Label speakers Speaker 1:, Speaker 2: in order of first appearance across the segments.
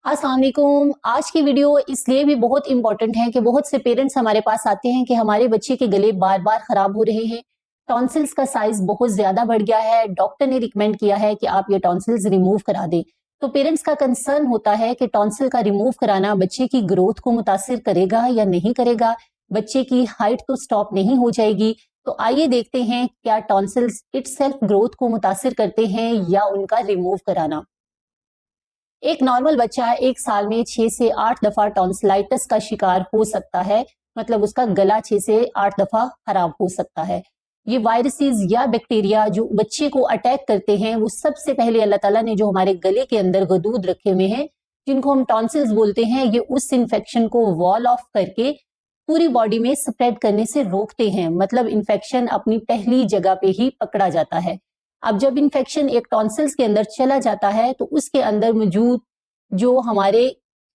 Speaker 1: अस्सलाम वालेकुम। आज की वीडियो इसलिए भी बहुत इंपॉर्टेंट है कि बहुत से पेरेंट्स हमारे पास आते हैं कि हमारे बच्चे के गले बार बार खराब हो रहे हैं, टॉन्सिल्स का साइज बहुत ज्यादा बढ़ गया है, डॉक्टर ने रिकमेंड किया है कि आप ये टॉन्सिल्स रिमूव करा दें। तो पेरेंट्स का कंसर्न होता है कि टॉन्सिल का रिमूव कराना बच्चे की ग्रोथ को मुतासिर करेगा या नहीं करेगा, बच्चे की हाइट तो स्टॉप नहीं हो जाएगी। तो आइए देखते हैं क्या टॉन्सिल्स इटसेल्फ ग्रोथ को मुतासिर करते हैं या उनका रिमूव कराना। एक नॉर्मल बच्चा एक साल में 6 से 8 दफा टॉन्सिलाइटिस का शिकार हो सकता है, मतलब उसका गला 6 से 8 दफा खराब हो सकता है। ये वायरसेस या बैक्टीरिया जो बच्चे को अटैक करते हैं, वो सबसे पहले अल्लाह ताला ने जो हमारे गले के अंदर गदूद रखे हुए हैं, जिनको हम टॉन्सिल्स बोलते हैं, ये उस इन्फेक्शन को वॉल ऑफ करके पूरी बॉडी में स्प्रेड करने से रोकते हैं। मतलब इन्फेक्शन अपनी पहली जगह पे ही पकड़ा जाता है। अब जब इन्फेक्शन एक टॉन्सिल्स के अंदर चला जाता है तो उसके अंदर मौजूद जो हमारे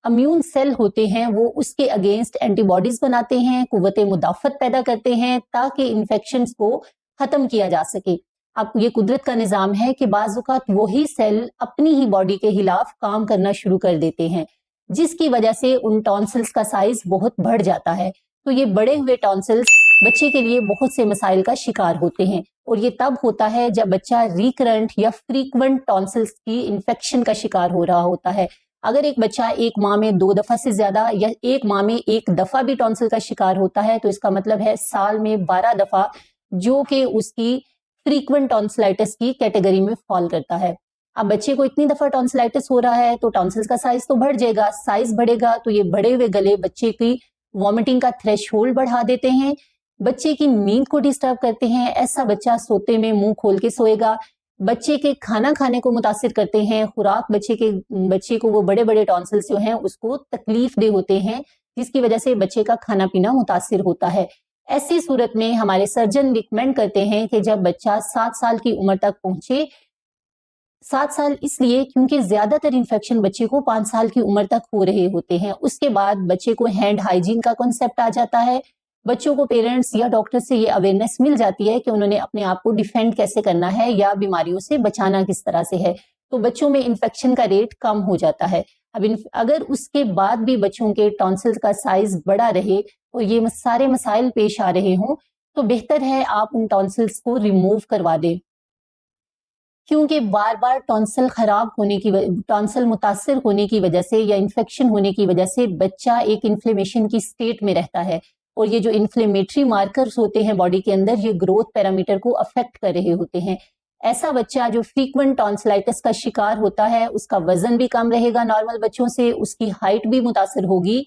Speaker 1: इम्यून सेल होते हैं वो उसके अगेंस्ट एंटीबॉडीज बनाते हैं, कुव्वत मुदाफत पैदा करते हैं ताकि इन्फेक्शन को खत्म किया जा सके। अब ये कुदरत का निजाम है कि बाज़ औक़ात वही सेल अपनी ही बॉडी के खिलाफ काम करना शुरू कर देते हैं, जिसकी वजह से उन टॉन्सिल्स का साइज बहुत बढ़ जाता है। तो ये बड़े हुए टॉन्सिल्स बच्चे के लिए बहुत से मसाइल का शिकार होते हैं, और ये तब होता है जब बच्चा रिकरेंट या फ्रीक्वेंट टॉन्सिल्स की इन्फेक्शन का शिकार हो रहा होता है। अगर एक बच्चा एक माह में 2 दफा से ज्यादा या एक माह में 1 दफा भी टॉन्सिल का शिकार होता है तो इसका मतलब है साल में 12 दफा, जो कि उसकी फ्रीक्वेंट टॉन्सिलाइटिस की कैटेगरी में फॉल करता है। अब बच्चे को इतनी दफा टॉन्सिलाइटिस हो रहा है तो टॉन्सिल्स का साइज तो बढ़ जाएगा, साइज बढ़ेगा तो ये बढ़े हुए गले बच्चे की वॉमिटिंग का थ्रेशोल्ड बढ़ा देते हैं, बच्चे की नींद को डिस्टर्ब करते हैं। ऐसा बच्चा सोते में मुंह खोल के सोएगा, बच्चे के खाना खाने को मुतासिर करते हैं, खुराक बच्चे को वो बड़े बड़े टॉन्सिल्स जो हैं उसको तकलीफ दे होते हैं, जिसकी वजह से बच्चे का खाना पीना मुतासिर होता है। ऐसी सूरत में हमारे सर्जन रिकमेंड करते हैं कि जब बच्चा 7 साल की उम्र तक पहुंचे, 7 साल इसलिए क्योंकि ज्यादातर इन्फेक्शन बच्चे को 5 साल की उम्र तक हो रहे होते हैं। उसके बाद बच्चे को हैंड हाइजीन का कॉन्सेप्ट आ जाता है, बच्चों को पेरेंट्स या डॉक्टर से ये अवेयरनेस मिल जाती है कि उन्होंने अपने आप को डिफेंड कैसे करना है या बीमारियों से बचाना किस तरह से है। तो बच्चों में इन्फेक्शन का रेट कम हो जाता है। अब अगर उसके बाद भी बच्चों के टॉन्सिल्स का साइज बड़ा रहे और ये सारे मसाइल पेश आ रहे हों, तो बेहतर है आप उन टॉन्सिल्स को रिमूव करवा दें, क्योंकि बार बार टॉन्सिल खराब होने की टॉन्सिल मुतासिर होने की वजह से या इन्फेक्शन होने की वजह से बच्चा एक इन्फ्लेमेशन की स्टेट में रहता है, और ये जो इन्फ्लेमेटरी मार्कर्स होते हैं बॉडी के अंदर, ये ग्रोथ पैरामीटर को अफेक्ट कर रहे होते हैं। ऐसा बच्चा जो फ्रीक्वेंट टॉन्सिलाइटिस का शिकार होता है, उसका वजन भी कम रहेगा नॉर्मल बच्चों से, उसकी हाइट भी मुतासिर होगी।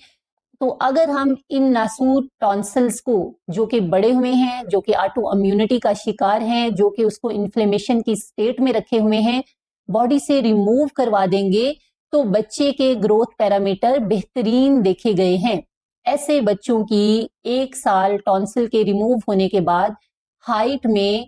Speaker 1: तो अगर हम इन नासूर टॉन्सिल्स को जो कि बड़े हुए हैं, जो कि ऑटो इम्यूनिटी का शिकार हैं, जो कि उसको इन्फ्लेमेशन की स्टेट में रखे हुए हैं, बॉडी से रिमूव करवा देंगे तो बच्चे के ग्रोथ पैरामीटर बेहतरीन देखे गए हैं। ऐसे बच्चों की 1 साल टॉन्सिल के रिमूव होने के बाद हाइट में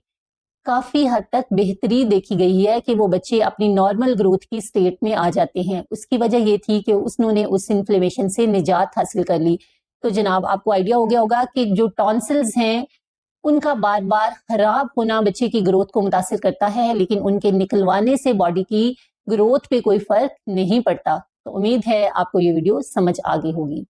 Speaker 1: काफी हद तक बेहतरी देखी गई है कि वो बच्चे अपनी नॉर्मल ग्रोथ की स्टेट में आ जाते हैं। उसकी वजह ये थी कि उन्होंने उस इन्फ्लेमेशन से निजात हासिल कर ली। तो जनाब आपको आइडिया हो गया होगा कि जो टॉन्सिल्स हैं उनका बार बार खराब होना बच्चे की ग्रोथ को मुतासिर करता है, लेकिन उनके निकलवाने से बॉडी की ग्रोथ पे कोई फर्क नहीं पड़ता। तो उम्मीद है आपको ये वीडियो समझ आ गई होगी।